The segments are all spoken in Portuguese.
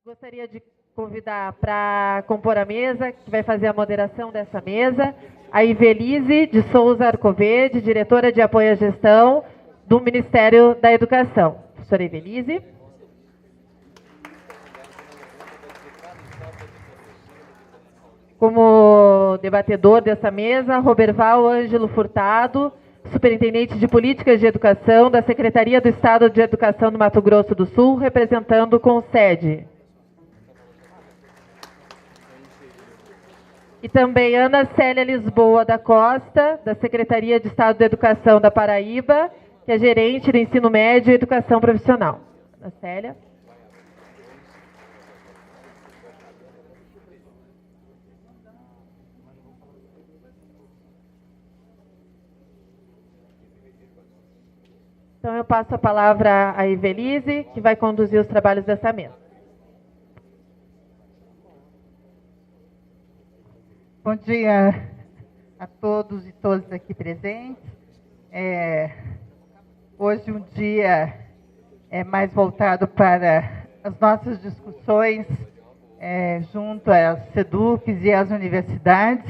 Gostaria de convidar para compor a mesa, que vai fazer a moderação dessa mesa, a Ivelise de Souza Arcoverde, diretora de apoio à gestão do Ministério da Educação. Professora Ivelise. Como debatedor dessa mesa, Roberval Ângelo Furtado, superintendente de Políticas de Educação da Secretaria do Estado de Educação do Mato Grosso do Sul, representando o CONSED. E também Ana Célia Lisboa da Costa, da Secretaria de Estado de Educação da Paraíba, que é gerente de ensino médio e educação profissional. Ana Célia. Então eu passo a palavra à Ivelise, que vai conduzir os trabalhos dessa mesa. Bom dia a todos e todas aqui presentes. Hoje um dia mais voltado para as nossas discussões junto às SEDUCs e às universidades.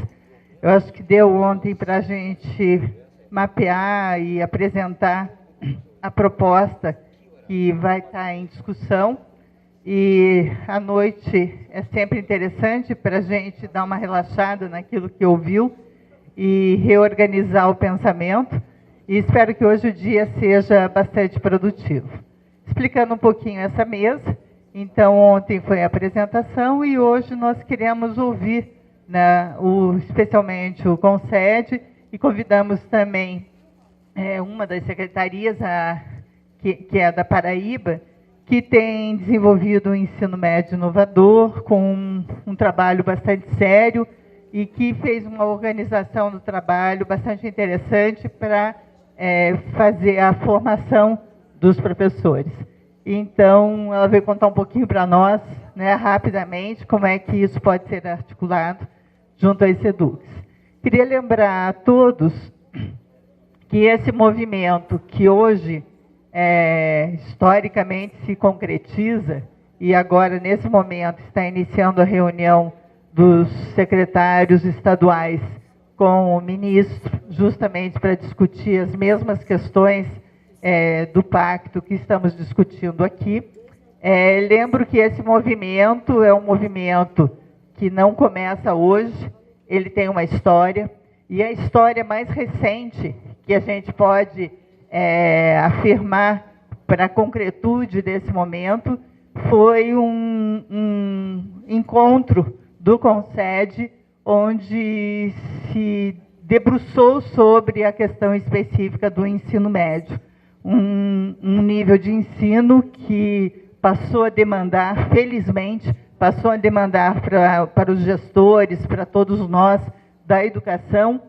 Eu acho que deu ontem para a gente mapear e apresentar a proposta que vai estar em discussão. E à noite é sempre interessante para a gente dar uma relaxada naquilo que ouviu e reorganizar o pensamento. E espero que hoje o dia seja bastante produtivo. Explicando um pouquinho essa mesa, então ontem foi a apresentação e hoje nós queremos ouvir, né, especialmente o CONSED, e convidamos também uma das secretarias, que é a da Paraíba, que tem desenvolvido um ensino médio inovador, com um trabalho bastante sério e que fez uma organização do trabalho bastante interessante para fazer a formação dos professores. Então, ela veio contar um pouquinho para nós, né, rapidamente, como é que isso pode ser articulado junto às SEDUCs. Queria lembrar a todos que esse movimento que hoje historicamente se concretiza, e agora, nesse momento, está iniciando a reunião dos secretários estaduais com o ministro, justamente para discutir as mesmas questões do pacto que estamos discutindo aqui. Lembro que esse movimento é um movimento que não começa hoje, ele tem uma história, e a história mais recente que a gente pode afirmar para a concretude desse momento foi um encontro do CONSED, onde se debruçou sobre a questão específica do ensino médio. Um nível de ensino que passou a demandar, felizmente, passou a demandar para os gestores, para todos nós da educação,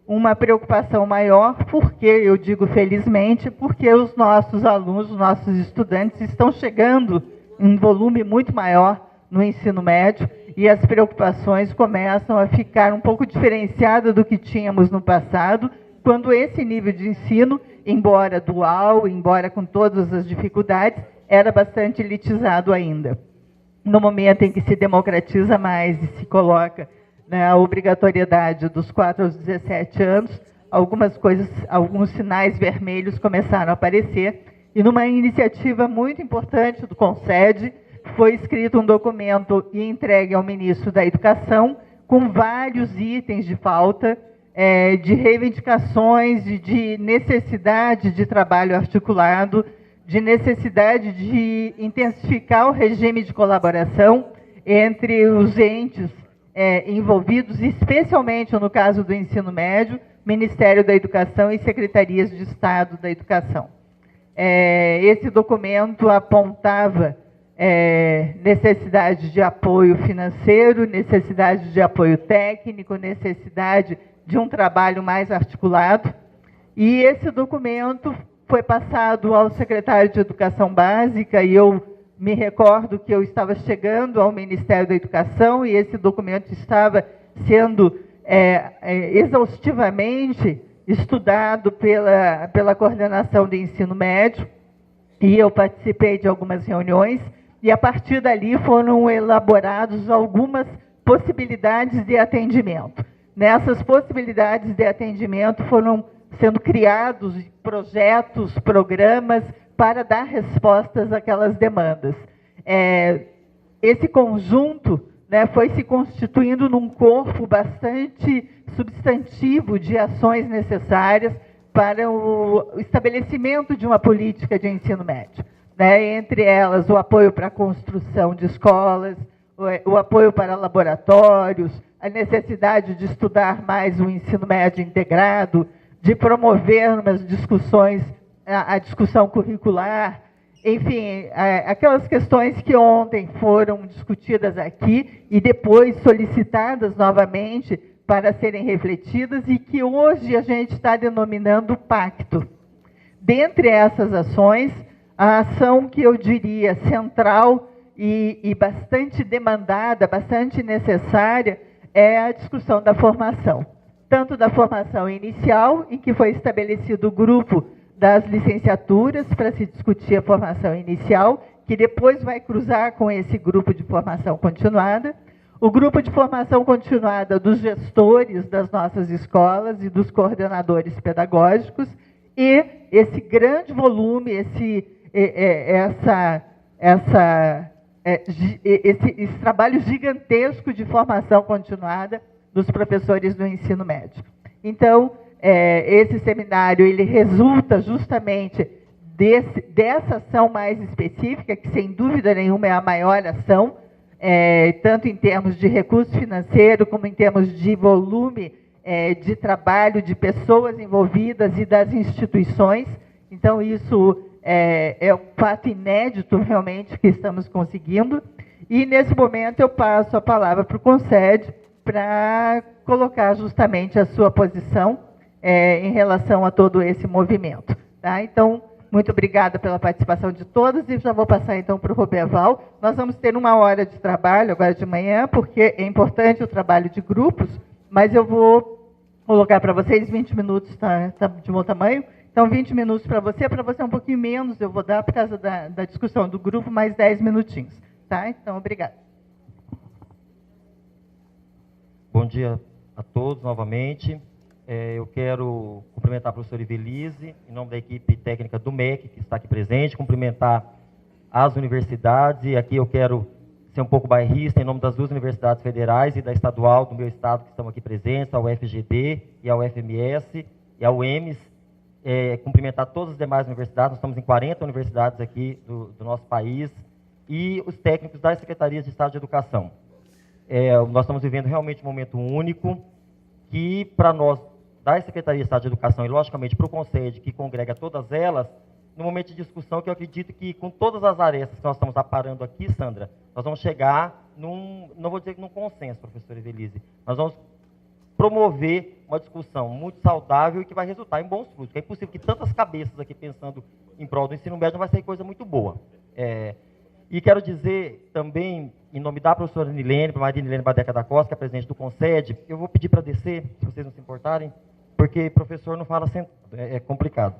uma preocupação maior, porque eu digo felizmente, porque os nossos alunos, os nossos estudantes estão chegando em volume muito maior no ensino médio e as preocupações começam a ficar um pouco diferenciadas do que tínhamos no passado, quando esse nível de ensino, embora dual, embora com todas as dificuldades, era bastante elitizado ainda. No momento em que se democratiza mais e se coloca a obrigatoriedade dos 4 aos 17 anos, algumas coisas, alguns sinais vermelhos começaram a aparecer, e numa iniciativa muito importante do CONSED, foi escrito um documento e entregue ao ministro da Educação, com vários itens de pauta, de reivindicações, de necessidade de trabalho articulado, de necessidade de intensificar o regime de colaboração entre os entes envolvidos, especialmente no caso do ensino médio, Ministério da Educação e Secretarias de Estado da Educação. Esse documento apontava necessidade de apoio financeiro, necessidade de apoio técnico, necessidade de um trabalho mais articulado, e esse documento foi passado ao secretário de Educação Básica, e eu me recordo que eu estava chegando ao Ministério da Educação e esse documento estava sendo exaustivamente estudado pela coordenação de ensino médio, e eu participei de algumas reuniões, e a partir dali foram elaboradas algumas possibilidades de atendimento. Nessas possibilidades de atendimento foram sendo criados projetos, programas para dar respostas àquelas demandas. Esse conjunto, né, foi se constituindo num corpo bastante substantivo de ações necessárias para o estabelecimento de uma política de ensino médio, né? Entre elas o apoio para a construção de escolas, o apoio para laboratórios, a necessidade de estudar mais o ensino médio integrado, de promover umas discussões, a discussão curricular, enfim, aquelas questões que ontem foram discutidas aqui e depois solicitadas novamente para serem refletidas e que hoje a gente está denominando pacto. Dentre essas ações, a ação que eu diria central e bastante demandada, bastante necessária, é a discussão da formação. Tanto da formação inicial, em que foi estabelecido o grupo das licenciaturas para se discutir a formação inicial, que depois vai cruzar com esse grupo de formação continuada, o grupo de formação continuada dos gestores das nossas escolas e dos coordenadores pedagógicos, e esse grande volume, esse trabalho gigantesco de formação continuada dos professores do ensino médio. Então, esse seminário ele resulta justamente dessa ação mais específica, que sem dúvida nenhuma é a maior ação, tanto em termos de recurso financeiro, como em termos de volume de trabalho, de pessoas envolvidas e das instituições. Então, isso é um fato inédito, realmente, que estamos conseguindo. E, nesse momento, eu passo a palavra para o Concede para colocar justamente a sua posição em relação a todo esse movimento. Tá? Então, muito obrigada pela participação de todos e já vou passar, então, para o Roberval. Nós vamos ter 1 hora de trabalho agora de manhã, porque é importante o trabalho de grupos, mas eu vou colocar para vocês 20 minutos, tá de bom tamanho. Então, 20 minutos para você um pouquinho menos, eu vou dar por causa da discussão do grupo, mais 10 minutinhos. Tá? Então, obrigada. Bom dia a todos novamente. Eu quero cumprimentar a professora Ivelise, em nome da equipe técnica do MEC, que está aqui presente, cumprimentar as universidades, e aqui eu quero ser um pouco bairrista, em nome das 2 universidades federais e da estadual do meu estado, que estão aqui presentes, a UFGD e a UFMS e a UEMS, cumprimentar todas as demais universidades. Nós estamos em 40 universidades aqui do nosso país, e os técnicos das secretarias de Estado de Educação. Nós estamos vivendo realmente um momento único, que para nós, das Secretarias de Estado de Educação, e logicamente para o Concede, que congrega todas elas, no momento de discussão, que eu acredito que com todas as arestas que nós estamos aparando aqui, Sandra, nós vamos chegar não vou dizer que num consenso, professora Ivelise, nós vamos promover uma discussão muito saudável e que vai resultar em bons frutos. Porque é impossível que tantas cabeças aqui pensando em prol do ensino médio não vai sair coisa muito boa. E quero dizer também, em nome da professora Nilene, Maria Nilene Badeca da Costa, que é presidente do Concede, eu vou pedir para descer, se vocês não se importarem, porque professor não fala sentado, é complicado.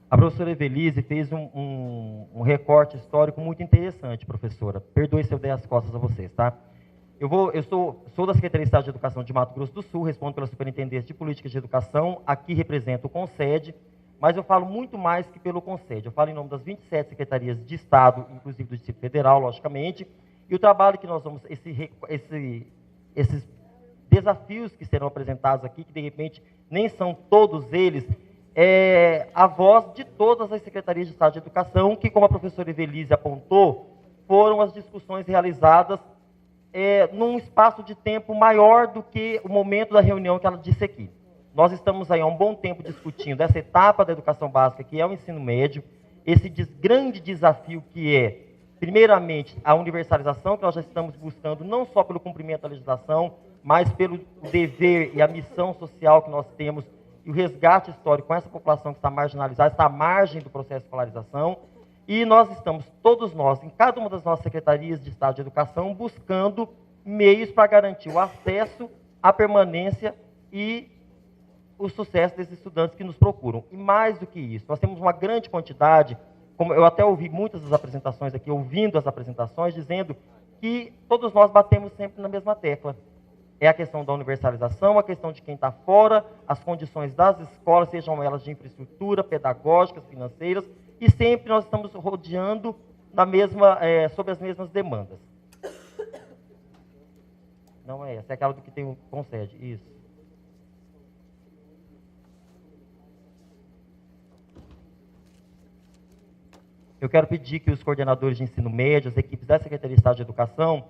A professora Ivelise fez um recorte histórico muito interessante, professora. Perdoe se eu der as costas a vocês, tá? Eu sou da Secretaria de Estado de Educação de Mato Grosso do Sul, respondo pela Superintendência de Políticas de Educação, aqui represento o Concede, mas eu falo muito mais que pelo Concede. Eu falo em nome das 27 secretarias de Estado, inclusive do Distrito Federal, logicamente, e o trabalho que nós vamos, esses desafios que serão apresentados aqui, que de repente nem são todos eles, a voz de todas as secretarias de Estado de Educação, que, como a professora Ivelise apontou, foram as discussões realizadas num espaço de tempo maior do que o momento da reunião que ela disse aqui. Nós estamos aí há um bom tempo discutindo essa etapa da educação básica, que é o ensino médio, esse grande desafio que é, primeiramente, a universalização, que nós já estamos buscando, não só pelo cumprimento da legislação, mas pelo dever e a missão social que nós temos e o resgate histórico com essa população que está marginalizada, está à margem do processo de escolarização, e nós estamos, todos nós, em cada uma das nossas secretarias de Estado de Educação, buscando meios para garantir o acesso, a permanência e o sucesso desses estudantes que nos procuram. E mais do que isso, nós temos uma grande quantidade, como eu até ouvi muitas das apresentações aqui, ouvindo as apresentações, dizendo que todos nós batemos sempre na mesma tecla. É a questão da universalização, a questão de quem está fora, as condições das escolas, sejam elas de infraestrutura, pedagógicas, financeiras, e sempre nós estamos rodeando sobre as mesmas demandas. Não é essa, é aquela do que tem concede, isso. Eu quero pedir que os coordenadores de ensino médio, as equipes da Secretaria de Estado de Educação,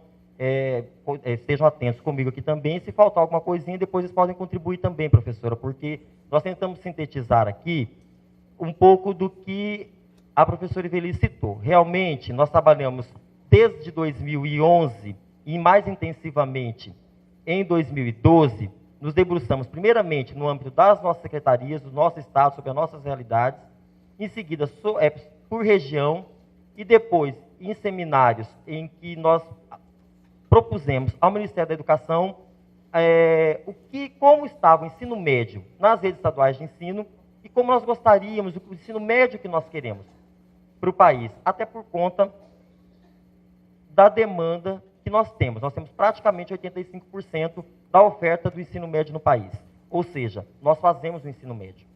estejam atentos comigo aqui também. Se faltar alguma coisinha, depois eles podem contribuir também, professora, porque nós tentamos sintetizar aqui um pouco do que a professora Ivelisse citou. Realmente, nós trabalhamos desde 2011 e mais intensivamente em 2012, nos debruçamos primeiramente no âmbito das nossas secretarias, do nosso Estado, sobre as nossas realidades, em seguida por região, e depois em seminários em que nós propusemos ao Ministério da Educação como estava o ensino médio nas redes estaduais de ensino e como nós gostaríamos, o ensino médio que nós queremos para o país, até por conta da demanda que nós temos. Nós temos praticamente 85% da oferta do ensino médio no país. Ou seja, nós fazemos o ensino médio.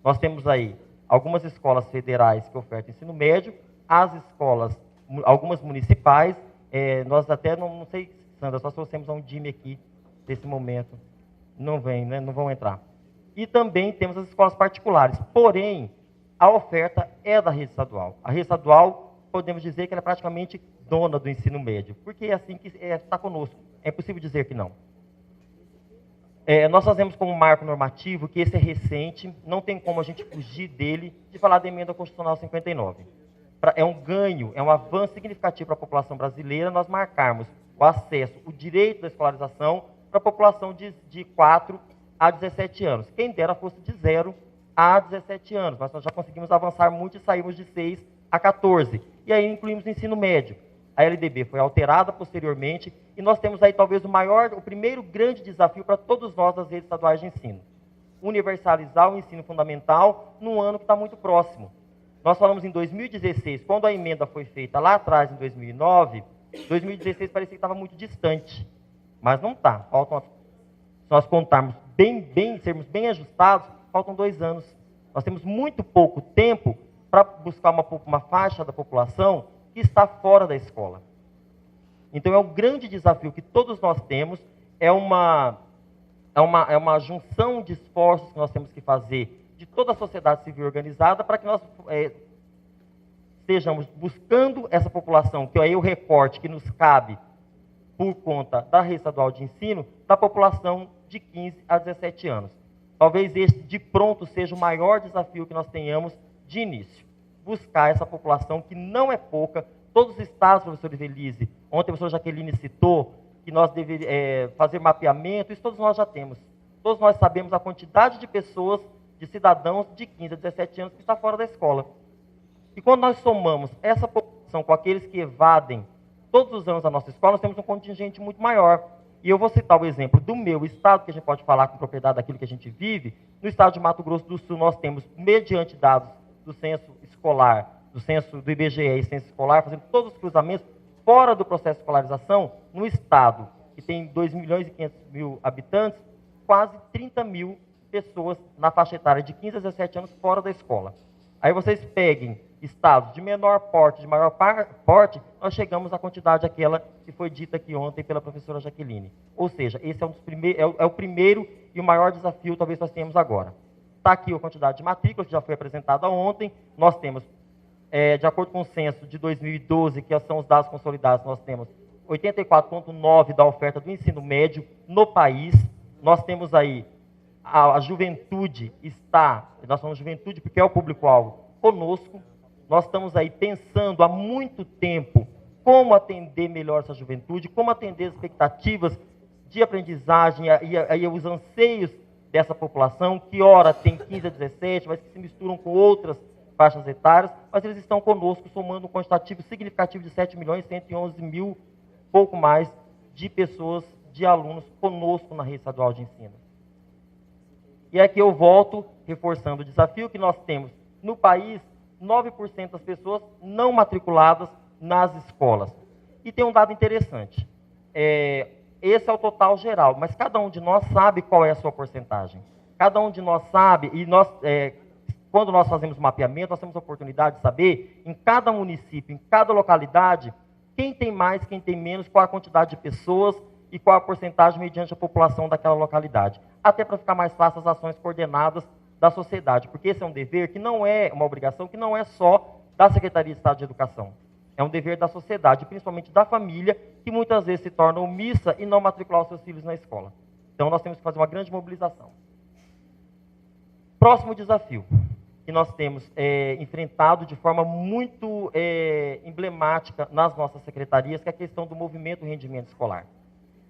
Nós temos aí algumas escolas federais que ofertam ensino médio, as escolas, algumas municipais, nós até, não sei, Sandra, só trouxemos um DIME aqui, nesse momento, não vem, né, não vão entrar. E também temos as escolas particulares, porém, a oferta é da rede estadual. A rede estadual, podemos dizer que ela é praticamente dona do ensino médio, porque é assim que está conosco, é impossível dizer que não. Nós fazemos como marco normativo, que esse é recente, não tem como a gente fugir dele, de falar da emenda constitucional 59. É um ganho, é um avanço significativo para a população brasileira nós marcarmos o acesso, o direito da escolarização para a população de 4 a 17 anos. Quem dera fosse de 0 a 17 anos, mas nós já conseguimos avançar muito e saímos de 6 a 14. E aí incluímos o ensino médio. A LDB foi alterada posteriormente e nós temos aí talvez o primeiro grande desafio para todos nós das redes estaduais de ensino. Universalizar o ensino fundamental num ano que está muito próximo. Nós falamos em 2016, quando a emenda foi feita lá atrás, em 2009, 2016 parecia que estava muito distante, mas não está. Se nós contarmos sermos bem ajustados, faltam 2 anos. Nós temos muito pouco tempo para buscar uma faixa da população que está fora da escola. Então, é um grande desafio que todos nós temos, é uma junção de esforços que nós temos que fazer de toda a sociedade civil organizada para que nós estejamos buscando essa população, que é o recorte que nos cabe por conta da rede estadual de ensino, da população de 15 a 17 anos. Talvez esse, de pronto, seja o maior desafio que nós tenhamos de início. Buscar essa população, que não é pouca. Todos os estados, professor Ivelisse, ontem a professora Jaqueline citou, que nós deveríamos fazer mapeamento, isso todos nós já temos. Todos nós sabemos a quantidade de pessoas, de cidadãos de 15 a 17 anos que está fora da escola. E quando nós somamos essa população com aqueles que evadem todos os anos a nossa escola, nós temos um contingente muito maior. E eu vou citar o exemplo do meu estado, que a gente pode falar com propriedade daquilo que a gente vive. No estado de Mato Grosso do Sul, nós temos, mediante dados do censo escolar, do censo do IBGE e censo escolar, fazendo todos os cruzamentos fora do processo de escolarização, no estado, que tem 2.500.000 habitantes, quase 30 mil pessoas na faixa etária de 15 a 17 anos fora da escola. Aí vocês peguem estados de menor porte, de maior porte, nós chegamos à quantidade aquela que foi dita aqui ontem pela professora Jaqueline. Ou seja, esse é o primeiro e o maior desafio talvez nós tenhamos agora. Está aqui a quantidade de matrículas, que já foi apresentada ontem. Nós temos, de acordo com o censo de 2012, que são os dados consolidados, nós temos 84,9% da oferta do ensino médio no país. Nós temos aí, a juventude nós somos juventude porque é o público-alvo conosco. Nós estamos aí pensando há muito tempo como atender melhor essa juventude, como atender as expectativas de aprendizagem e os anseios dessa população, que ora tem 15 a 17, mas que se misturam com outras faixas etárias, mas eles estão conosco, somando um quantitativo significativo de 7.111.000, pouco mais, de pessoas, de alunos conosco na rede estadual de ensino. E aqui eu volto, reforçando o desafio que nós temos no país, 9% das pessoas não matriculadas nas escolas. E tem um dado interessante, esse é o total geral, mas cada um de nós sabe qual é a sua porcentagem. Cada um de nós sabe, e nós, quando nós fazemos mapeamento, nós temos a oportunidade de saber, em cada município, em cada localidade, quem tem mais, quem tem menos, qual a quantidade de pessoas e qual a porcentagem mediante a população daquela localidade. Até para ficar mais fácil as ações coordenadas da sociedade, porque esse é um dever que não é uma obrigação, que não é só da Secretaria de Estado de Educação. É um dever da sociedade, principalmente da família, que muitas vezes se torna omissa e não matricular os seus filhos na escola. Então, nós temos que fazer uma grande mobilização. Próximo desafio que nós temos enfrentado de forma muito emblemática nas nossas secretarias, que é a questão do movimento e rendimento escolar.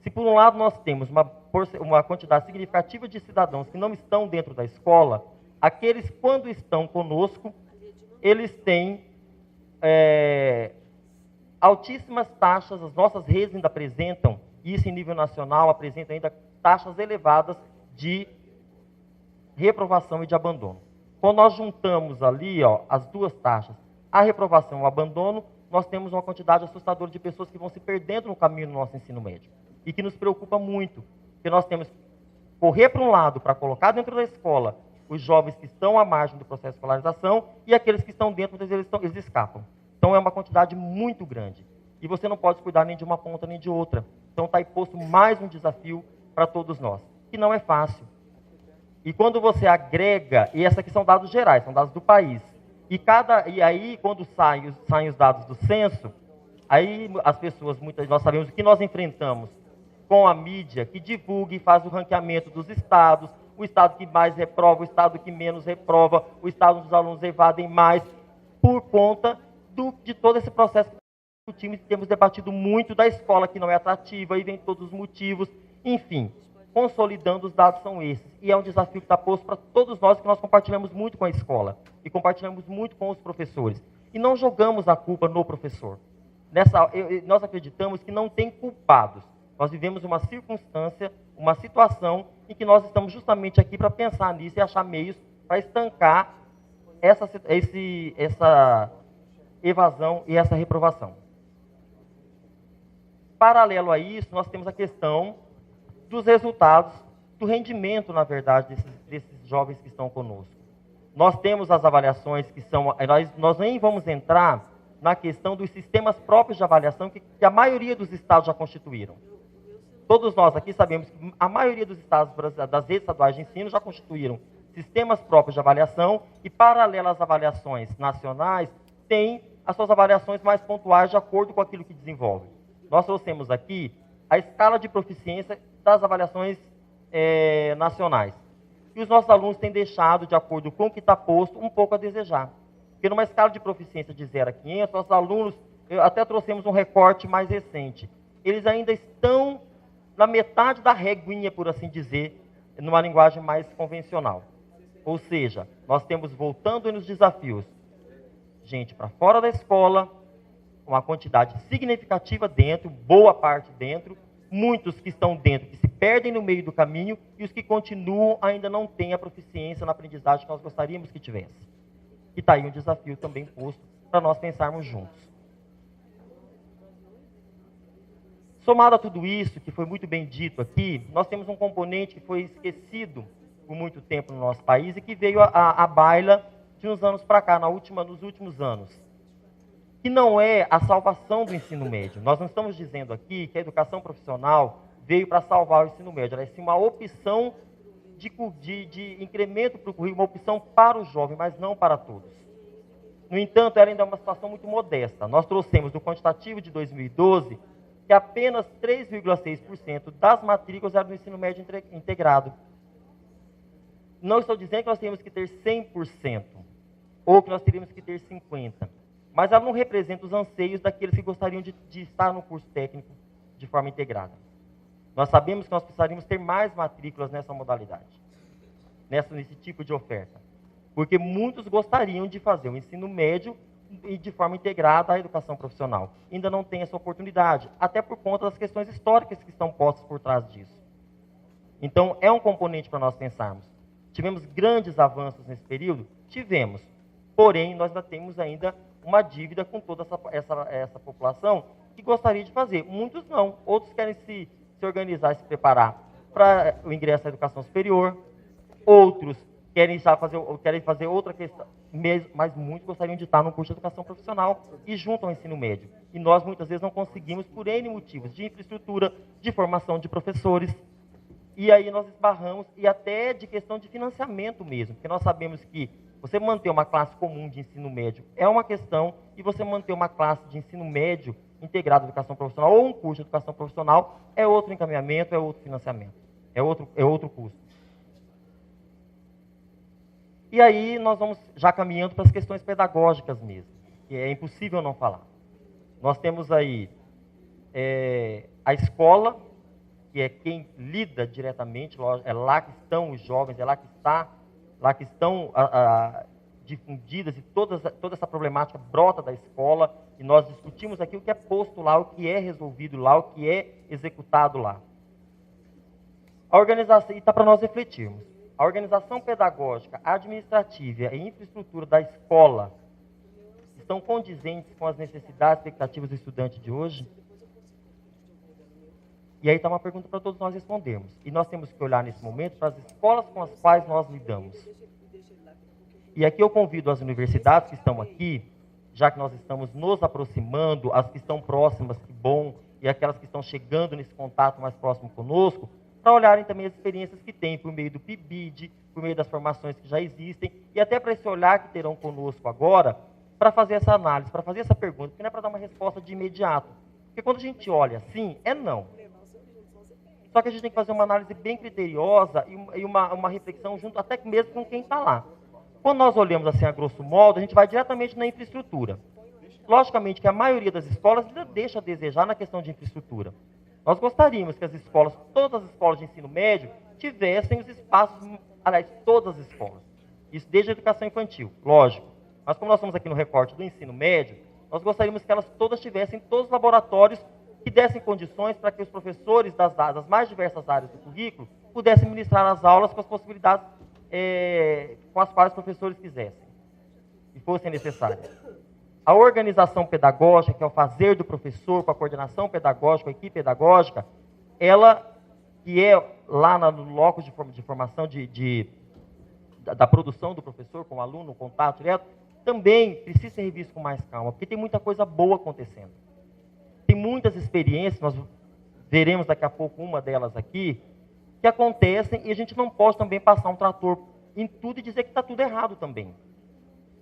Se, por um lado, nós temos uma quantidade significativa de cidadãos que não estão dentro da escola, aqueles, quando estão conosco, eles têm altíssimas taxas, as nossas redes ainda apresentam, isso em nível nacional, apresentam ainda taxas elevadas de reprovação e de abandono. Quando nós juntamos ali as duas taxas, a reprovação e o abandono, nós temos uma quantidade assustadora de pessoas que vão se perdendo no caminho do nosso ensino médio. E que nos preocupa muito, porque nós temos que correr para um lado para colocar dentro da escola os jovens que estão à margem do processo de escolarização e aqueles que estão dentro, eles escapam. Então, é uma quantidade muito grande. E você não pode cuidar nem de uma ponta nem de outra. Então, está aí posto mais um desafio para todos nós, que não é fácil. E quando você agrega, e esses aqui são dados gerais, são dados do país, e aí, quando saem os dados do censo, aí as pessoas, nós sabemos o que nós enfrentamos com a mídia, que divulga e faz o ranqueamento dos estados, o estado que mais reprova, o estado que menos reprova, o estado onde os alunos evadem mais, por conta de todo esse processo que discutimos e temos debatido muito da escola que não é atrativa, e vem todos os motivos, enfim, consolidando os dados são esses. E é um desafio que está posto para todos nós, que nós compartilhamos muito com a escola, e compartilhamos muito com os professores. E não jogamos a culpa no professor. Nós acreditamos que não tem culpados. Nós vivemos uma circunstância, uma situação em que nós estamos justamente aqui para pensar nisso e achar meios para estancar essa evasão e essa reprovação. Paralelo a isso, nós temos a questão dos resultados, do rendimento, na verdade, desses jovens que estão conosco. Nós temos as avaliações que são... Nós nem vamos entrar na questão dos sistemas próprios de avaliação que a maioria dos estados já constituíram. Todos nós aqui sabemos que a maioria dos estados das redes estaduais de ensino já constituíram sistemas próprios de avaliação e, paralelo às avaliações nacionais, tem as suas avaliações mais pontuais de acordo com aquilo que desenvolve. Nós trouxemos aqui a escala de proficiência das avaliações nacionais. E os nossos alunos têm deixado, de acordo com o que está posto, um pouco a desejar. Porque numa escala de proficiência de 0 a 500, nossos alunos, até trouxemos um recorte mais recente, eles ainda estão na metade da reguinha, por assim dizer, numa linguagem mais convencional. Ou seja, nós temos, voltando nos desafios, gente para fora da escola, uma quantidade significativa dentro, boa parte dentro, muitos que estão dentro, que se perdem no meio do caminho, e os que continuam ainda não têm a proficiência na aprendizagem que nós gostaríamos que tivesse. E está aí um desafio também posto para nós pensarmos juntos. Somado a tudo isso, que foi muito bem dito aqui, nós temos um componente que foi esquecido por muito tempo no nosso país e que veio à baila de uns anos para cá, nos últimos anos, que não é a salvação do ensino médio. Nós não estamos dizendo aqui que a educação profissional veio para salvar o ensino médio, ela é sim uma opção de incremento para o currículo, uma opção para o jovem, mas não para todos. No entanto, ela ainda é uma situação muito modesta. Nós trouxemos do quantitativo de 2012 que apenas 3,6% das matrículas eram do ensino médio integrado. Não estou dizendo que nós temos que ter 100%, ou que nós teríamos que ter 50%, mas ela não representa os anseios daqueles que gostariam de estar no curso técnico de forma integrada. Nós sabemos que nós precisaríamos ter mais matrículas nessa modalidade. nesse tipo de oferta. Porque muitos gostariam de fazer o ensino médio e de forma integrada à educação profissional. Ainda não tem essa oportunidade, até por conta das questões históricas que estão postas por trás disso. Então, é um componente para nós pensarmos. Tivemos grandes avanços nesse período? Tivemos. Porém, nós ainda temos uma dívida com toda essa população que gostaria de fazer. Muitos não. Outros querem se organizar, se preparar para o ingresso à educação superior. Outros querem fazer outra questão, mas muitos gostariam de estar no curso de educação profissional e junto ao ensino médio. E nós, muitas vezes, não conseguimos por N motivos, de infraestrutura, de formação de professores. E aí nós esbarramos, e até de questão de financiamento mesmo, porque nós sabemos que você manter uma classe comum de ensino médio é uma questão, e você manter uma classe de ensino médio integrado à educação profissional, ou um curso de educação profissional, é outro encaminhamento, é outro financiamento, é outro custo. E aí nós vamos já caminhando para as questões pedagógicas mesmo, que é impossível não falar. Nós temos aí a escola, que é quem lida diretamente, é lá que estão os jovens, é lá que estão difundidas, e toda essa problemática brota da escola, e nós discutimos aqui o que é posto lá, o que é resolvido lá, o que é executado lá. A organização, e está para nós refletirmos, a organização pedagógica, administrativa e infraestrutura da escola estão condizentes com as necessidades e expectativas do estudante de hoje? E aí está uma pergunta para todos nós respondermos. E nós temos que olhar nesse momento para as escolas com as quais nós lidamos. E aqui eu convido as universidades que estão aqui, já que nós estamos nos aproximando, as que estão próximas, que bom, e aquelas que estão chegando nesse contato mais próximo conosco, para olharem também as experiências que têm por meio do PIBID, por meio das formações que já existem, e até para esse olhar que terão conosco agora, para fazer essa análise, para fazer essa pergunta, que não é para dar uma resposta de imediato. Porque quando a gente olha assim, é não. Só que a gente tem que fazer uma análise bem criteriosa e uma reflexão junto até mesmo com quem está lá. Quando nós olhamos assim a grosso modo, a gente vai diretamente na infraestrutura. Logicamente que a maioria das escolas ainda deixa a desejar na questão de infraestrutura. Nós gostaríamos que as escolas, todas as escolas de ensino médio, tivessem os espaços, aliás, todas as escolas. Isso desde a educação infantil, lógico. Mas como nós estamos aqui no recorte do ensino médio, nós gostaríamos que elas todas tivessem todos os laboratórios que dessem condições para que os professores das mais diversas áreas do currículo pudessem ministrar as aulas com as possibilidades com as quais os professores quisessem e fossem necessárias. A organização pedagógica, que é o fazer do professor, com a coordenação pedagógica, com a equipe pedagógica, ela, que é lá no locus de formação da produção do professor com o aluno, o contato direto, também precisa ser revisto com mais calma, porque tem muita coisa boa acontecendo. Tem muitas experiências, nós veremos daqui a pouco uma delas aqui, que acontecem e a gente não pode também passar um trator em tudo e dizer que está tudo errado também.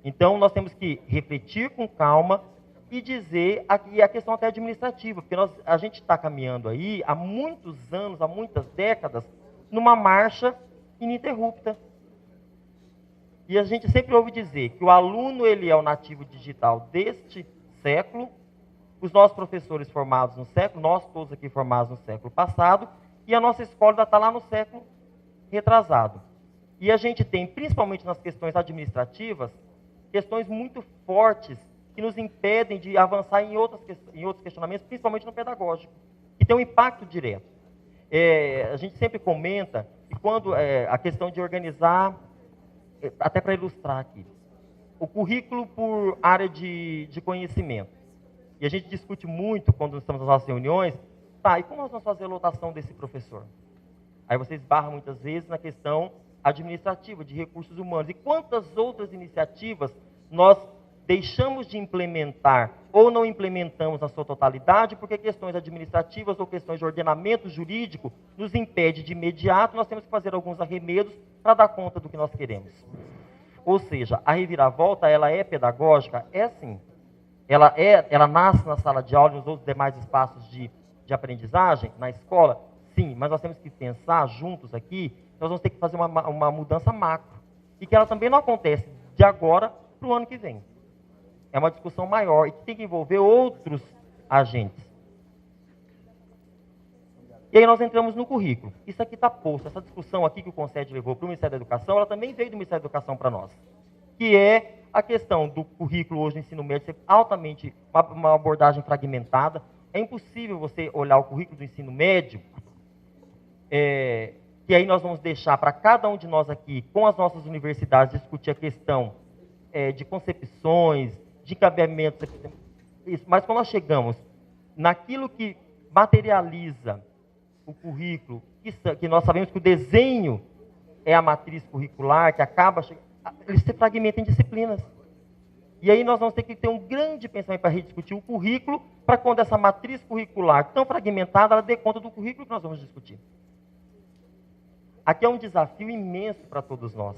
Então, nós temos que refletir com calma e dizer, aqui a questão até administrativa, porque a gente está caminhando aí há muitos anos, há muitas décadas, numa marcha ininterrupta. E a gente sempre ouve dizer que o aluno ele é o nativo digital deste século, os nossos professores formados no século, nós todos aqui formados no século passado, e a nossa escola ainda está lá no século retrasado. E a gente tem, principalmente nas questões administrativas, questões muito fortes que nos impedem de avançar em outros questionamentos, principalmente no pedagógico, que tem um impacto direto. A gente sempre comenta que quando a questão de organizar, até para ilustrar aqui, o currículo por área de conhecimento. E a gente discute muito, quando estamos nas nossas reuniões, tá, e como nós vamos fazer a lotação desse professor? Aí você esbarra muitas vezes na questão administrativa, de recursos humanos. E quantas outras iniciativas nós deixamos de implementar ou não implementamos na sua totalidade, porque questões administrativas ou questões de ordenamento jurídico nos impede de imediato, nós temos que fazer alguns arremedos para dar conta do que nós queremos. Ou seja, a reviravolta, ela é pedagógica? É sim. Ela nasce na sala de aula e nos outros demais espaços de aprendizagem, na escola? Sim, mas nós temos que pensar juntos aqui, nós vamos ter que fazer uma mudança macro. E que ela também não acontece de agora para o ano que vem. É uma discussão maior e que tem que envolver outros agentes. E aí nós entramos no currículo. Isso aqui está posto, essa discussão aqui que o Concede levou para o Ministério da Educação, ela também veio do Ministério da Educação para nós, que é a questão do currículo hoje no ensino médio ser altamente, uma abordagem fragmentada. É impossível você olhar o currículo do ensino médio, que aí nós vamos deixar para cada um de nós aqui, com as nossas universidades, discutir a questão de concepções, de encaminhamentos, mas quando nós chegamos naquilo que materializa o currículo, que nós sabemos que o desenho é a matriz curricular, que acaba, ele se fragmenta em disciplinas. E aí nós vamos ter que ter um grande pensamento para rediscutir o currículo, para quando essa matriz curricular tão fragmentada, ela dê conta do currículo que nós vamos discutir. Aqui é um desafio imenso para todos nós,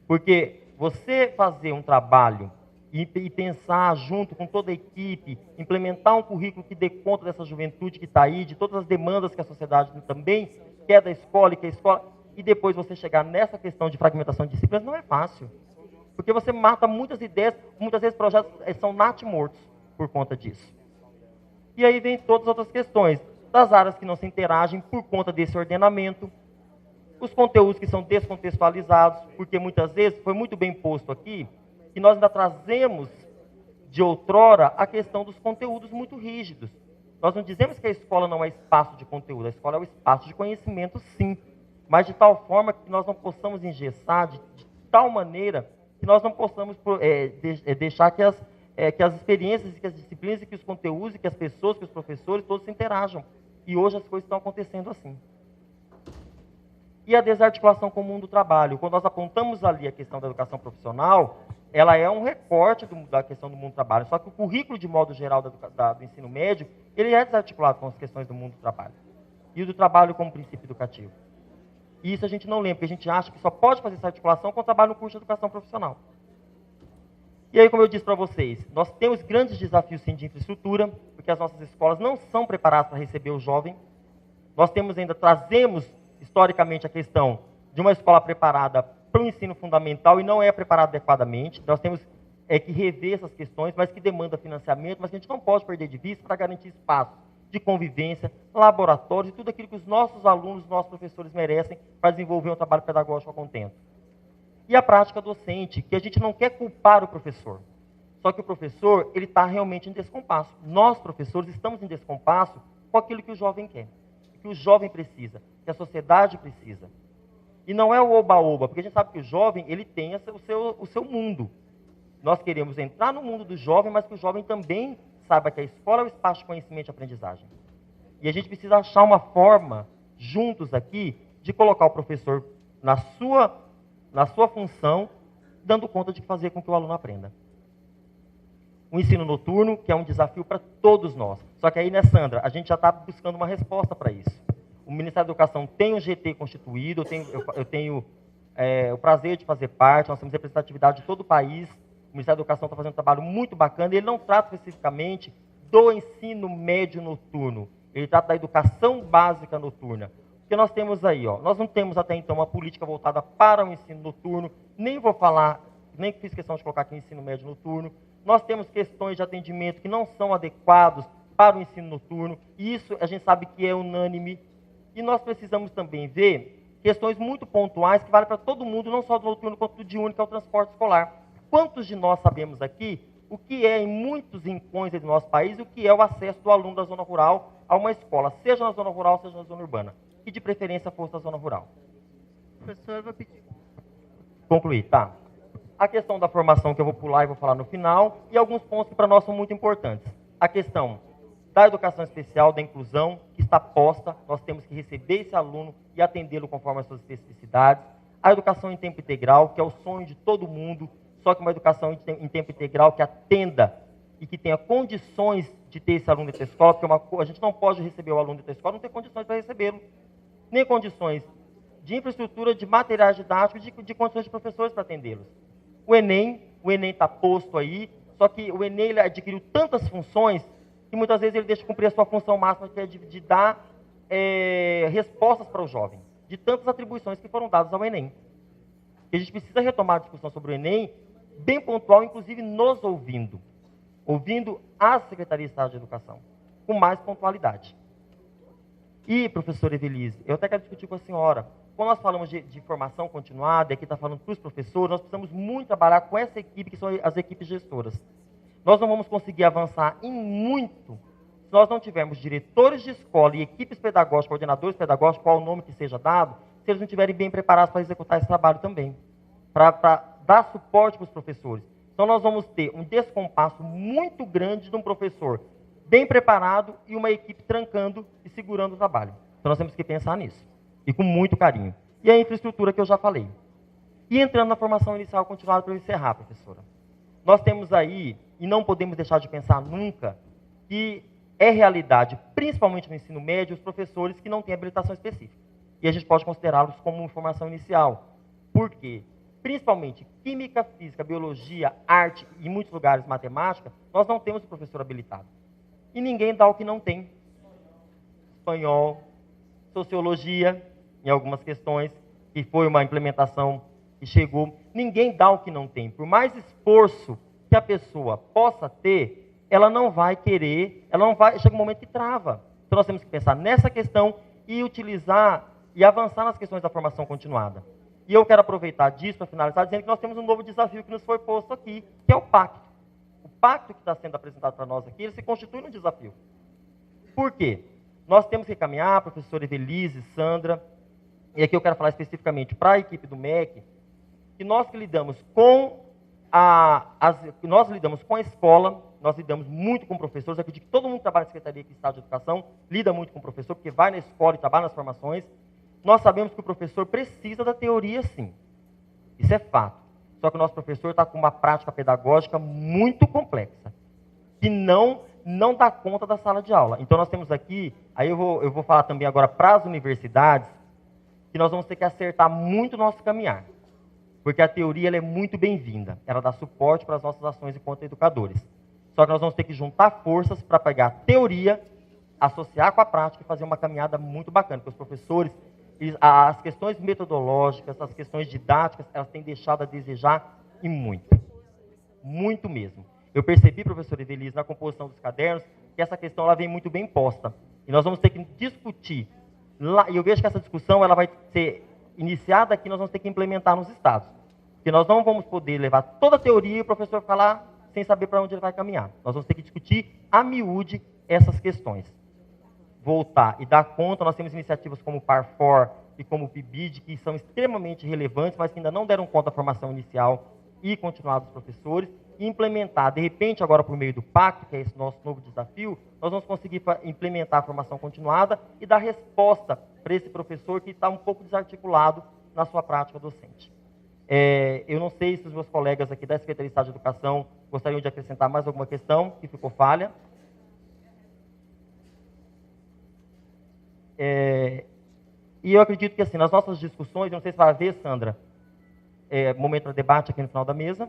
porque você fazer um trabalho e pensar junto com toda a equipe, implementar um currículo que dê conta dessa juventude que está aí, de todas as demandas que a sociedade também quer da escola e que a escola, e depois você chegar nessa questão de fragmentação de disciplinas, não é fácil. Porque você mata muitas ideias, muitas vezes projetos são natimortos por conta disso. E aí vem todas as outras questões, das áreas que não se interagem por conta desse ordenamento, os conteúdos que são descontextualizados, porque muitas vezes, foi muito bem posto aqui, que nós ainda trazemos de outrora a questão dos conteúdos muito rígidos. Nós não dizemos que a escola não é espaço de conteúdo, a escola é o espaço de conhecimento, sim, mas de tal forma que nós não possamos engessar, de tal maneira que nós não possamos deixar que as experiências, que as disciplinas, que os conteúdos, que as pessoas, que os professores, todos se interajam. E hoje as coisas estão acontecendo assim. E a desarticulação com o mundo do trabalho. Quando nós apontamos ali a questão da educação profissional, ela é um recorte da questão do mundo do trabalho. Só que o currículo, de modo geral, do ensino médio, ele é desarticulado com as questões do mundo do trabalho. E o do trabalho como princípio educativo. E isso a gente não lembra, porque a gente acha que só pode fazer essa articulação com o trabalho no curso de educação profissional. E aí, como eu disse para vocês, nós temos grandes desafios, sim, de infraestrutura, porque as nossas escolas não são preparadas para receber o jovem. Nós trazemos, historicamente, a questão de uma escola preparada para o ensino fundamental e não é preparada adequadamente. Nós temos que rever essas questões, mas que demanda financiamento, mas que a gente não pode perder de vista para garantir espaço de convivência, laboratórios e tudo aquilo que os nossos alunos, os nossos professores merecem para desenvolver um trabalho pedagógico a contento. E a prática docente, que a gente não quer culpar o professor, só que o professor ele está realmente em descompasso. Nós, professores, estamos em descompasso com aquilo que o jovem quer, que o jovem precisa, que a sociedade precisa. E não é o oba-oba, porque a gente sabe que o jovem ele tem o seu mundo. Nós queremos entrar no mundo do jovem, mas que o jovem também saiba que a escola é o espaço de conhecimento e aprendizagem. E a gente precisa achar uma forma, juntos aqui, de colocar o professor na sua função, dando conta de fazer com que o aluno aprenda. O ensino noturno, que é um desafio para todos nós. Só que aí, né, Sandra, a gente já está buscando uma resposta para isso. O Ministério da Educação tem um GT constituído, eu tenho o prazer de fazer parte, nós temos representatividade de todo o país. O Ministério da Educação está fazendo um trabalho muito bacana, e ele não trata especificamente do ensino médio noturno, ele trata da educação básica noturna. Porque nós temos aí, nós não temos até então uma política voltada para o ensino noturno, nem vou falar, nem fiz questão de colocar aqui o ensino médio noturno. Nós temos questões de atendimento que não são adequados para o ensino noturno, e isso a gente sabe que é unânime. E nós precisamos também ver questões muito pontuais que valem para todo mundo, não só do noturno, quanto do diurno, que é o transporte escolar. Quantos de nós sabemos aqui o que é, em muitos rincões do nosso país, o que é o acesso do aluno da zona rural a uma escola, seja na zona rural, seja na zona urbana, e de preferência fosse da zona rural? Professor, vou pedir. Concluir, tá? A questão da formação, que eu vou pular e vou falar no final, e alguns pontos que para nós são muito importantes. A questão da educação especial, da inclusão, que está posta, nós temos que receber esse aluno e atendê-lo conforme as suas especificidades. A educação em tempo integral, que é o sonho de todo mundo, só que uma educação em tempo integral que atenda e que tenha condições de ter esse aluno dentro da escola, porque a gente não pode receber o aluno dentro da escola, não tem condições para recebê-lo, nem condições de infraestrutura, de materiais didáticos, de condições de professores para atendê-los. O Enem está posto aí, só que o Enem ele adquiriu tantas funções que muitas vezes ele deixa de cumprir a sua função máxima, que é de dar respostas para o jovem, de tantas atribuições que foram dadas ao Enem. E a gente precisa retomar a discussão sobre o Enem, bem pontual, inclusive nos ouvindo a Secretaria de Estado de Educação, com mais pontualidade. E, professora Evelise, eu até quero discutir com a senhora. Quando nós falamos de formação continuada, e aqui está falando para os professores, nós precisamos muito trabalhar com essa equipe, que são as equipes gestoras. Nós não vamos conseguir avançar em muito se nós não tivermos diretores de escola e equipes pedagógicas, coordenadores pedagógicos, qual o nome que seja dado, se eles não estiverem bem preparados para executar esse trabalho também, para dar suporte para os professores. Então, nós vamos ter um descompasso muito grande de um professor bem preparado e uma equipe trancando e segurando o trabalho. Então, nós temos que pensar nisso, e com muito carinho. E a infraestrutura que eu já falei. E entrando na formação inicial continuada, para eu encerrar, professora. Nós temos aí, e não podemos deixar de pensar nunca, que é realidade, principalmente no ensino médio, os professores que não têm habilitação específica. E a gente pode considerá-los como formação inicial. Por quê? Principalmente química, física, biologia, arte e, em muitos lugares, matemática, nós não temos o professor habilitado. E ninguém dá o que não tem. Espanhol, sociologia, em algumas questões, que foi uma implementação que chegou. Ninguém dá o que não tem. Por mais esforço que a pessoa possa ter, ela não vai querer, chega um momento que trava. Então nós temos que pensar nessa questão e utilizar e avançar nas questões da formação continuada. E eu quero aproveitar disso para finalizar, dizendo que nós temos um novo desafio que nos foi posto aqui, que é o pacto. O pacto que está sendo apresentado para nós aqui, ele se constitui num desafio. Por quê? Nós temos que caminhar, professora Evelise, Sandra, e aqui eu quero falar especificamente para a equipe do MEC, que nós que lidamos com a escola, nós lidamos muito com professores, eu acredito que todo mundo que trabalha na Secretaria aqui, Estado de Educação, lida muito com o professor, porque vai na escola e trabalha nas formações. Nós sabemos que o professor precisa da teoria, sim. Isso é fato. Só que o nosso professor está com uma prática pedagógica muito complexa, que não dá conta da sala de aula. Então, nós temos aqui, aí eu vou falar também agora para as universidades, que nós vamos ter que acertar muito o nosso caminhar. Porque a teoria ela é muito bem-vinda. Ela dá suporte para as nossas ações enquanto educadores. Só que nós vamos ter que juntar forças para pegar a teoria, associar com a prática e fazer uma caminhada muito bacana. Porque os professores, as questões metodológicas, as questões didáticas, elas têm deixado a desejar e muito. Muito mesmo. Eu percebi, professora Evelise, na composição dos cadernos, que essa questão ela vem muito bem posta. E nós vamos ter que discutir. E eu vejo que essa discussão ela vai ser iniciada aqui, nós vamos ter que implementar nos estados. Porque nós não vamos poder levar toda a teoria e o professor falar sem saber para onde ele vai caminhar. Nós vamos ter que discutir a miúde essas questões. Voltar e dar conta, nós temos iniciativas como o PARFOR e como o PIBID, que são extremamente relevantes, mas que ainda não deram conta da formação inicial e continuada dos professores, e implementar, de repente, agora por meio do pacto, que é esse nosso novo desafio, nós vamos conseguir implementar a formação continuada e dar resposta para esse professor que está um pouco desarticulado na sua prática docente. Eu não sei se os meus colegas aqui da Secretaria de Estado de Educação gostariam de acrescentar mais alguma questão que ficou falha. E eu acredito que, assim, nas nossas discussões, eu não sei se vai haver, Sandra, momento de debate aqui no final da mesa.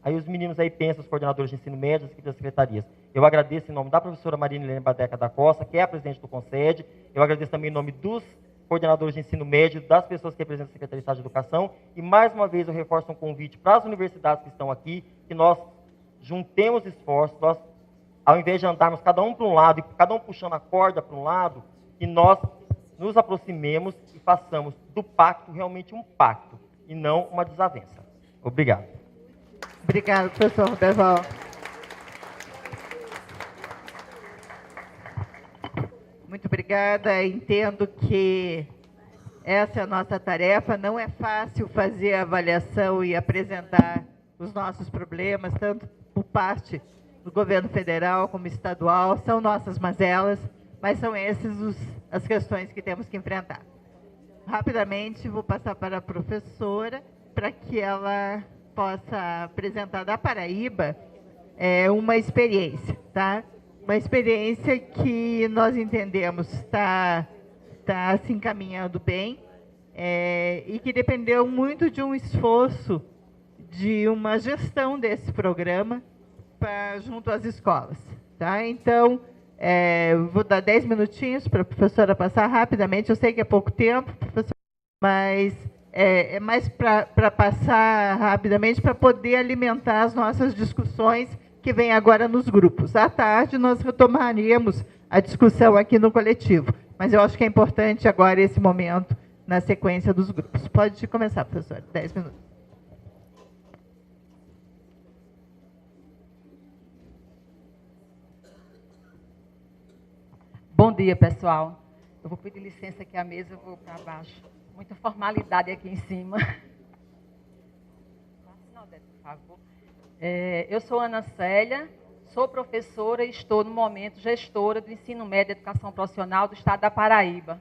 Aí os meninos aí pensam, os coordenadores de ensino médio, as equipes das secretarias. Eu agradeço em nome da professora Marina Helena Badeca da Costa, que é a presidente do CONSED. Eu agradeço também em nome dos coordenadores de ensino médio, das pessoas que representam a Secretaria de Estado de Educação. E, mais uma vez, eu reforço um convite para as universidades que estão aqui, que nós juntemos esforços, nós, ao invés de andarmos cada um para um lado, e cada um puxando a corda para um lado, que nós nos aproximemos e façamos do pacto realmente um pacto, e não uma desavença. Obrigado. Obrigado, professor Roberval. Muito obrigada. Entendo que essa é a nossa tarefa. Não é fácil fazer a avaliação e apresentar os nossos problemas, tanto por parte do governo federal como estadual. São nossas mazelas, mas são essas as questões que temos que enfrentar. Rapidamente, vou passar para a professora, para que ela possa apresentar da Paraíba uma experiência, tá? Uma experiência que nós entendemos está se encaminhando bem e que dependeu muito de um esforço, de uma gestão desse programa junto às escolas, tá? Então, vou dar 10 minutinhos para a professora passar rapidamente. Eu sei que é pouco tempo, professora, mas é mais para passar rapidamente, para poder alimentar as nossas discussões que vêm agora nos grupos. À tarde, nós retomaremos a discussão aqui no coletivo. Mas eu acho que é importante agora esse momento na sequência dos grupos. Pode começar, professora, 10 minutos. Bom dia, pessoal. Eu vou pedir licença aqui à mesa, eu vou para baixo. Muita formalidade aqui em cima. Por favor. Eu sou Ana Célia, sou professora e estou, no momento, gestora do ensino médio e educação profissional do estado da Paraíba.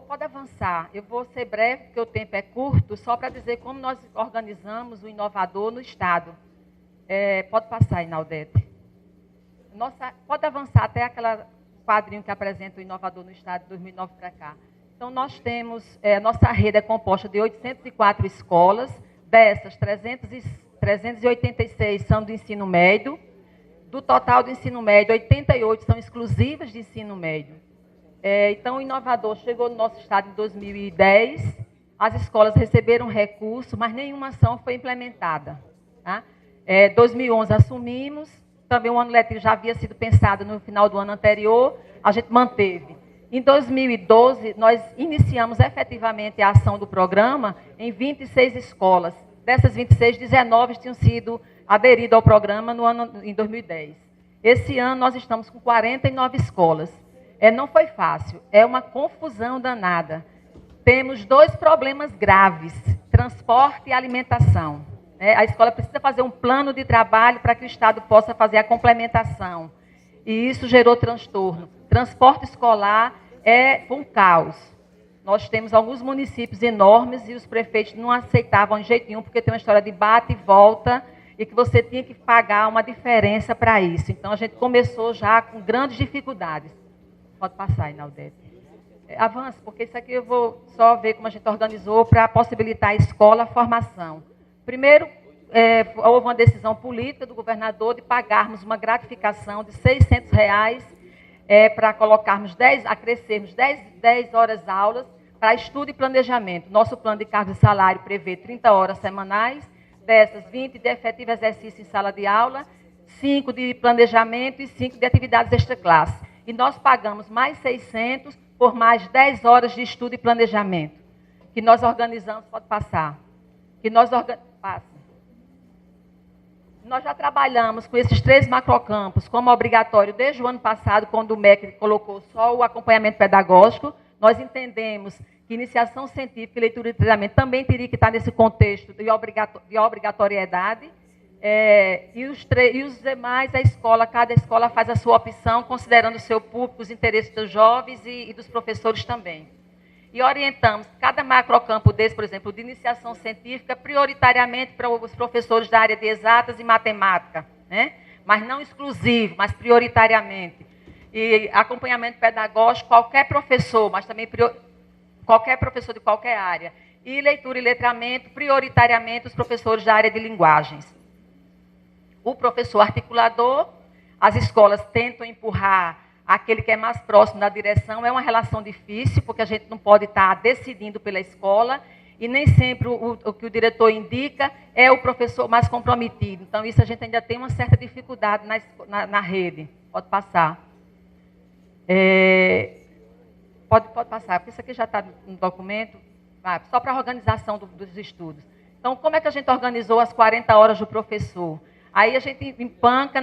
Pode avançar, eu vou ser breve, porque o tempo é curto, só para dizer como nós organizamos o inovador no estado. Pode passar, Inaldete. Pode avançar até aquela quadrinho que apresenta o inovador no estado de 2009 para cá. Então, nós temos, nossa rede é composta de 804 escolas, dessas 386 são do ensino médio, do total do ensino médio, 88 são exclusivas de ensino médio. Então, o inovador chegou no nosso estado em 2010, as escolas receberam recurso, mas nenhuma ação foi implementada. Tá? 2011 assumimos, também o ano letivo já havia sido pensado no final do ano anterior, a gente manteve. Em 2012, nós iniciamos efetivamente a ação do programa em 26 escolas. Dessas 26, 19 tinham sido aderidas ao programa em 2010. Esse ano, nós estamos com 49 escolas. Não foi fácil, é uma confusão danada. Temos 2 problemas graves, transporte e alimentação. A escola precisa fazer um plano de trabalho para que o Estado possa fazer a complementação. E isso gerou transtorno. Transporte escolar foi um caos. Nós temos alguns municípios enormes e os prefeitos não aceitavam de jeito nenhum, porque tem uma história de bate e volta e que você tinha que pagar uma diferença para isso. Então, a gente começou já com grandes dificuldades. Pode passar, Inaldete. Avança, porque isso aqui eu vou só ver como a gente organizou para possibilitar a escola a formação. Primeiro, houve uma decisão política do governador de pagarmos uma gratificação de R$600 para colocarmos acrescermos 10 horas aulas para estudo e planejamento. Nosso plano de cargos e salário prevê 30 horas semanais, dessas 20 de efetivo exercício em sala de aula, 5 de planejamento e 5 de atividades extraclasse. E nós pagamos mais 600 por mais 10 horas de estudo e planejamento, que nós organizamos, pode passar, Nós já trabalhamos com esses 3 macrocampos como obrigatório desde o ano passado, quando o MEC colocou só o acompanhamento pedagógico. Nós entendemos que iniciação científica e leitura e treinamento também teria que estar nesse contexto de obrigatoriedade. E os demais, cada escola faz a sua opção, considerando o seu público, os interesses dos jovens e dos professores também. E orientamos cada macrocampo desse, por exemplo, de iniciação científica, prioritariamente para os professores da área de exatas e matemática, né? Mas não exclusivo, mas prioritariamente. E acompanhamento pedagógico, qualquer professor, mas também qualquer professor de qualquer área. E leitura e letramento, prioritariamente os professores da área de linguagens. O professor articulador, as escolas tentam empurrar aquele que é mais próximo da direção. É uma relação difícil, porque a gente não pode estar decidindo pela escola, e nem sempre o que o diretor indica é o professor mais comprometido. Então, isso a gente ainda tem uma certa dificuldade na rede. Pode passar. Pode passar, porque isso aqui já está no documento, só para a organização dos estudos. Então, como é que a gente organizou as 40 horas do professor? Aí a gente empanca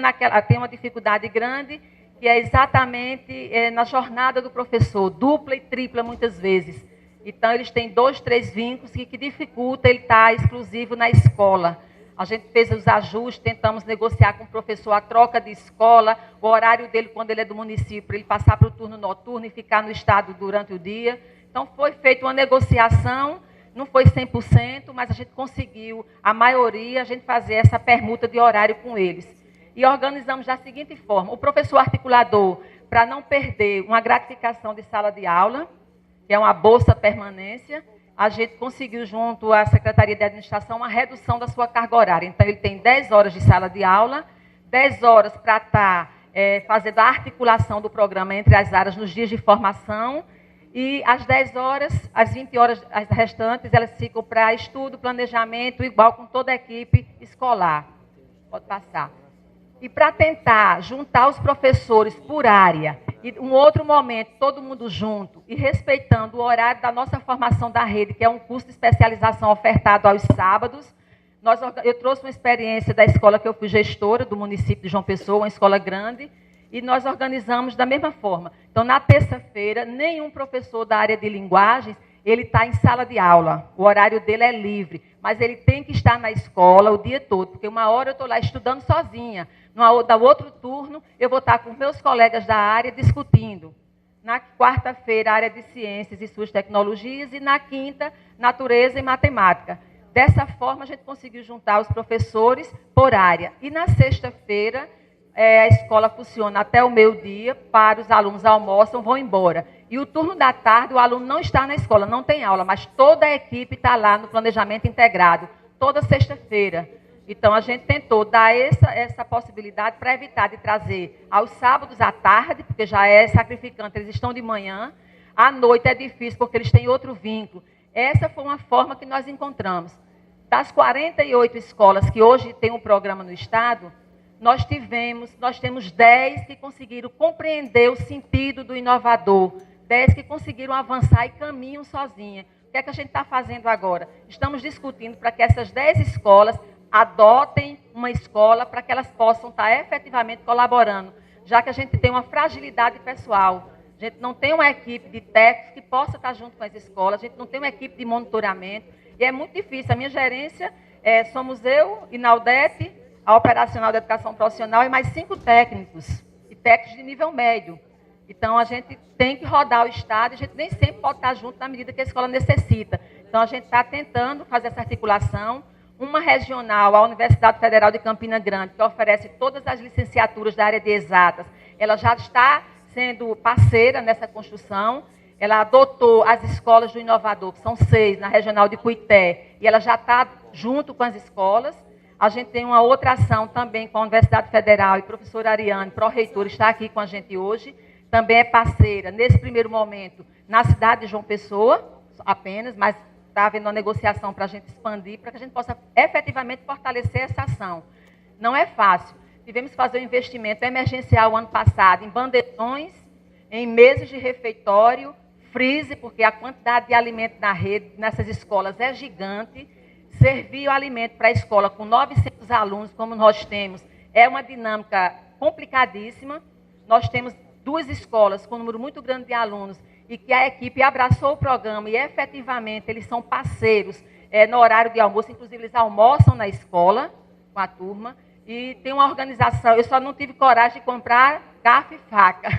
tem uma dificuldade grande, que é exatamente na jornada do professor, dupla e tripla muitas vezes. Então, eles têm 2, 3 vínculos que dificulta ele estar exclusivo na escola. A gente fez os ajustes, tentamos negociar com o professor a troca de escola, o horário dele quando ele é do município, para ele passar para o turno noturno e ficar no estado durante o dia. Então, foi feita uma negociação, não foi 100%, mas a gente conseguiu, a maioria, a gente fazer essa permuta de horário com eles. E organizamos da seguinte forma: o professor articulador, para não perder uma gratificação de sala de aula, que é uma bolsa permanência, a gente conseguiu, junto à Secretaria de Administração, uma redução da sua carga horária. Então, ele tem 10 horas de sala de aula, 10 horas para estar fazendo a articulação do programa entre as áreas nos dias de formação, e as 10 horas, as 20 horas as restantes, elas ficam para estudo, planejamento, igual com toda a equipe escolar. Pode passar. E para tentar juntar os professores por área E um outro momento, todo mundo junto e respeitando o horário da nossa formação da rede, que é um curso de especialização ofertado aos sábados. Eu trouxe uma experiência da escola que eu fui gestora, do município de João Pessoa, uma escola grande, e nós organizamos da mesma forma. Então, na terça-feira, nenhum professor da área de linguagens, ele está em sala de aula, o horário dele é livre, mas ele tem que estar na escola o dia todo, porque uma hora eu estou lá estudando sozinha, no outro turno eu vou estar com meus colegas da área discutindo. Na quarta-feira, a área de ciências e suas tecnologias, e na quinta, natureza e matemática. Dessa forma, a gente conseguiu juntar os professores por área. E na sexta-feira, a escola funciona até o meio-dia, para os alunos almoçam, vão embora. E o turno da tarde, o aluno não está na escola, não tem aula, mas toda a equipe está lá no planejamento integrado, toda sexta-feira. Então, a gente tentou dar essa possibilidade para evitar de trazer aos sábados à tarde, porque já é sacrificante, eles estão de manhã. À noite é difícil, porque eles têm outro vínculo. Essa foi uma forma que nós encontramos. Das 48 escolas que hoje têm um programa no Estado, nós temos 10 que conseguiram compreender o sentido do inovador, 10 que conseguiram avançar e caminham sozinhas. O que é que a gente está fazendo agora? Estamos discutindo para que essas 10 escolas adotem uma escola para que elas possam estar efetivamente colaborando, já que a gente tem uma fragilidade pessoal. A gente não tem uma equipe de técnicos que possa estar junto com as escolas, a gente não tem uma equipe de monitoramento, e é muito difícil. A minha gerência, somos eu, Inaldete, a operacional da educação profissional, e mais 5 técnicos, e técnicos de nível médio. Então, a gente tem que rodar o Estado, e a gente nem sempre pode estar junto na medida que a escola necessita. Então, a gente está tentando fazer essa articulação. Uma regional, a Universidade Federal de Campina Grande, que oferece todas as licenciaturas da área de exatas, ela já está sendo parceira nessa construção. Ela adotou as escolas do Inovador, que são 6, na regional de Cuité, e ela já está junto com as escolas. A gente tem uma outra ação também com a Universidade Federal, e a professora Ariane, pró-reitora, está aqui com a gente hoje. Também é parceira, nesse primeiro momento, na cidade de João Pessoa, apenas, mas está havendo uma negociação para a gente expandir, para que a gente possa efetivamente fortalecer essa ação. Não é fácil. Tivemos que fazer um investimento emergencial ano passado em bandejões, em mesas de refeitório, freezer, porque a quantidade de alimento na rede, nessas escolas, é gigante. Servir o alimento para a escola com 900 alunos, como nós temos, é uma dinâmica complicadíssima. Nós temos 2 escolas com um número muito grande de alunos, e que a equipe abraçou o programa e, efetivamente, eles são parceiros no horário de almoço. Inclusive, eles almoçam na escola com a turma. E tem uma organização. Eu só não tive coragem de comprar garfo e faca.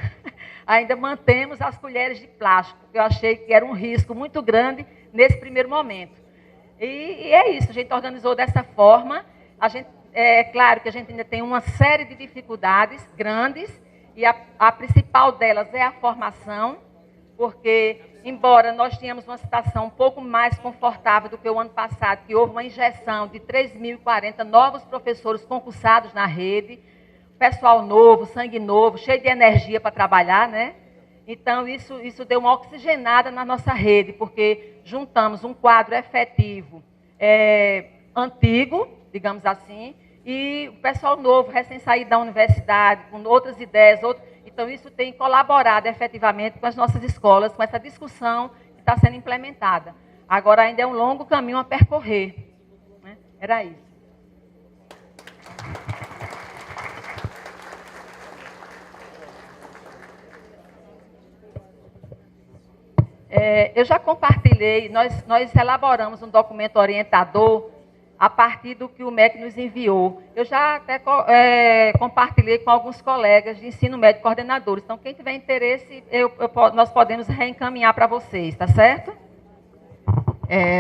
Ainda mantemos as colheres de plástico, que eu achei que era um risco muito grande nesse primeiro momento. E é isso, a gente organizou dessa forma. É claro que a gente ainda tem uma série de dificuldades grandes, e a principal delas é a formação, porque, embora nós tenhamos uma situação um pouco mais confortável do que o ano passado, que houve uma injeção de 3.040 novos professores concursados na rede, pessoal novo, sangue novo, cheio de energia para trabalhar, né? Então, isso deu uma oxigenada na nossa rede, porque juntamos um quadro efetivo antigo, digamos assim, e o pessoal novo, recém-saído da universidade, com outras ideias, Então, isso tem colaborado efetivamente com as nossas escolas, com essa discussão que está sendo implementada. Agora, ainda é um longo caminho a percorrer, né? Era isso. Eu já compartilhei, nós elaboramos um documento orientador a partir do que o MEC nos enviou. Eu já até compartilhei com alguns colegas de ensino médio coordenadores. Então, quem tiver interesse, nós podemos reencaminhar para vocês, tá certo?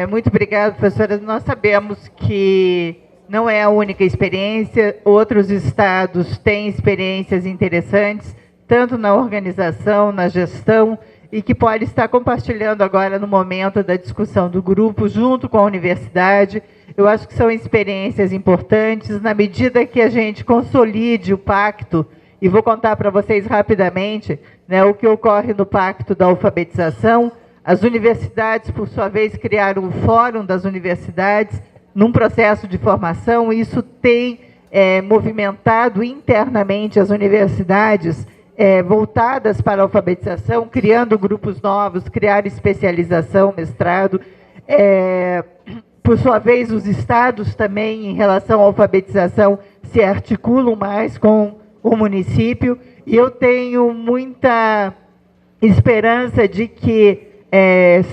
Muito obrigada, professora. Nós sabemos que não é a única experiência, outros estados têm experiências interessantes, tanto na organização, na gestão, e que pode estar compartilhando agora no momento da discussão do grupo, junto com a universidade. Eu acho que são experiências importantes, na medida que a gente consolide o pacto, e vou contar para vocês rapidamente, né, o que ocorre no pacto da alfabetização. As universidades, por sua vez, criaram o Fórum das Universidades, num processo de formação. Isso tem movimentado internamente as universidades voltadas para a alfabetização, criando grupos novos, criar especialização, mestrado. Por sua vez, os estados também, em relação à alfabetização, se articulam mais com o município. E eu tenho muita esperança de que,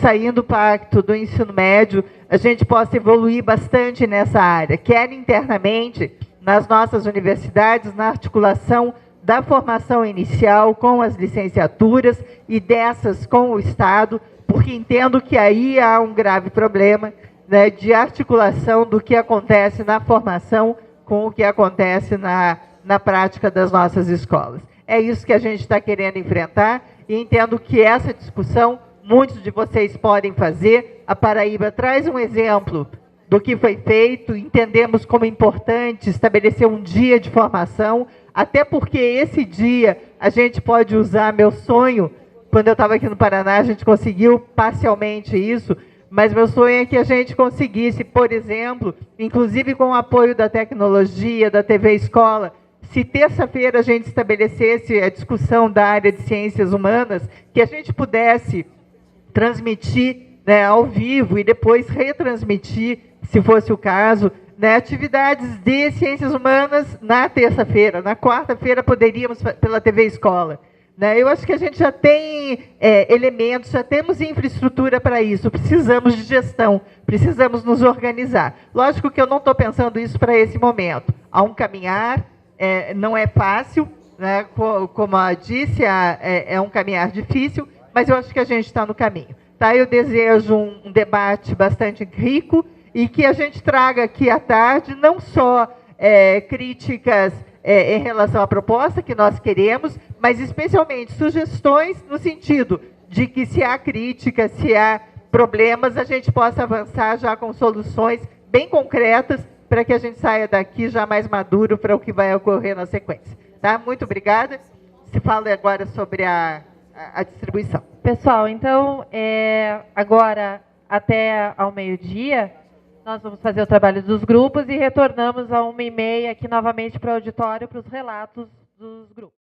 saindo do pacto do ensino médio, a gente possa evoluir bastante nessa área, quer internamente, nas nossas universidades, na articulação da formação inicial com as licenciaturas e dessas com o Estado, porque entendo que aí há um grave problema, né, de articulação do que acontece na formação com o que acontece na prática das nossas escolas. É isso que a gente está querendo enfrentar e entendo que essa discussão muitos de vocês podem fazer. A Paraíba traz um exemplo do que foi feito, entendemos como importante estabelecer um dia de formação, até porque esse dia a gente pode usar, meu sonho, quando eu estava aqui no Paraná, a gente conseguiu parcialmente isso, mas meu sonho é que a gente conseguisse, por exemplo, inclusive com o apoio da tecnologia, da TV Escola, se terça-feira a gente estabelecesse a discussão da área de ciências humanas, que a gente pudesse transmitir, né, ao vivo e depois retransmitir, se fosse o caso, né, atividades de ciências humanas na terça-feira. Na quarta-feira poderíamos pela TV Escola. Né? Eu acho que a gente já tem elementos, já temos infraestrutura para isso, precisamos de gestão, precisamos nos organizar. Lógico que eu não estou pensando isso para esse momento. Há um caminhar, não é fácil, né? Como eu disse, é um caminhar difícil, mas eu acho que a gente está no caminho. Tá? Eu desejo um debate bastante rico e que a gente traga aqui à tarde não só críticas em relação à proposta que nós queremos, mas especialmente sugestões no sentido de que se há críticas, se há problemas, a gente possa avançar já com soluções bem concretas para que a gente saia daqui já mais maduro para o que vai ocorrer na sequência. Tá? Muito obrigada. Se fala agora sobre a distribuição. Pessoal, então, agora até ao meio-dia, nós vamos fazer o trabalho dos grupos e retornamos a 1h30 aqui novamente para o auditório para os relatos dos grupos.